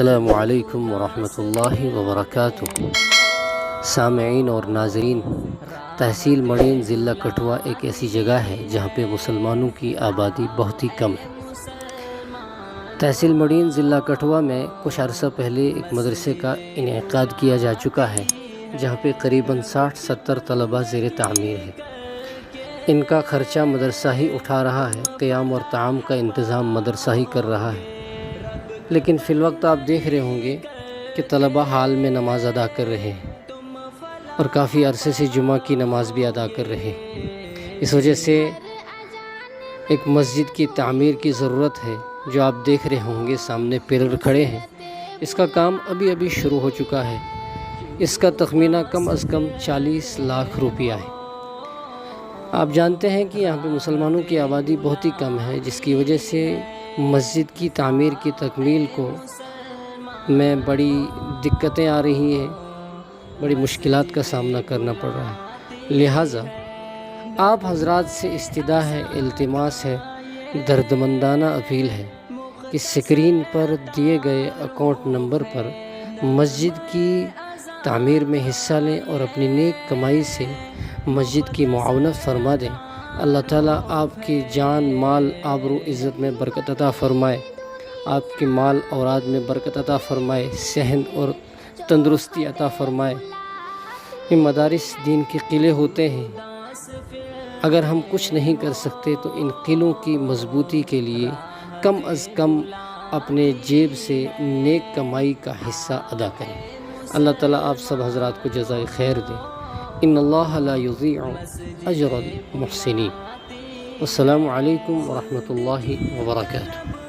السلام علیکم ورحمۃ اللہ وبرکاتہ۔ سامعین اور ناظرین، تحصیل مڑین ضلع کٹھوعہ ایک ایسی جگہ ہے جہاں پہ مسلمانوں کی آبادی بہت ہی کم ہے۔ تحصیل مڑین ضلع کٹھوعہ میں کچھ عرصہ پہلے ایک مدرسے کا انعقاد کیا جا چکا ہے جہاں پہ قریباً 60-70 طلباء زیر تعمیر ہے۔ ان کا خرچہ مدرسہ ہی اٹھا رہا ہے، قیام اور طعام کا انتظام مدرسہ ہی کر رہا ہے، لیکن فی الوقت آپ دیکھ رہے ہوں گے کہ طلباء حال میں نماز ادا کر رہے ہیں اور کافی عرصے سے جمعہ کی نماز بھی ادا کر رہے ہیں۔ اس وجہ سے ایک مسجد کی تعمیر کی ضرورت ہے۔ جو آپ دیکھ رہے ہوں گے سامنے پلر کھڑے ہیں، اس کا کام ابھی شروع ہو چکا ہے۔ اس کا تخمینہ کم از کم 40 لاکھ روپیہ ہے۔ آپ جانتے ہیں کہ یہاں پہ مسلمانوں کی آبادی بہت ہی کم ہے، جس کی وجہ سے مسجد کی تعمیر کی تکمیل کو میں بڑی دقتیں آ رہی ہیں، بڑی مشکلات کا سامنا کرنا پڑ رہا ہے۔ لہٰذا آپ حضرات سے استدعا ہے، التماس ہے، دردمندانہ اپیل ہے کہ اسکرین پر دیے گئے اکاؤنٹ نمبر پر مسجد کی تعمیر میں حصہ لیں اور اپنی نیک کمائی سے مسجد کی معاونت فرما دیں۔ اللہ تعالیٰ آپ کی جان، مال، آبرو، عزت میں برکت عطا فرمائے، آپ کے مال اولاد میں برکت عطا فرمائے، صحت اور تندرستی عطا فرمائے۔ یہ مدارس دین کے قلعے ہوتے ہیں، اگر ہم کچھ نہیں کر سکتے تو ان قلعوں کی مضبوطی کے لیے کم از کم اپنے جیب سے نیک کمائی کا حصہ ادا کریں۔ اللہ تعالیٰ آپ سب حضرات کو جزائے خیر دے۔ ان اللہ لا یضیع اجر المحسنین۔ السلام علیکم ورحمۃ اللہ وبرکاتہ۔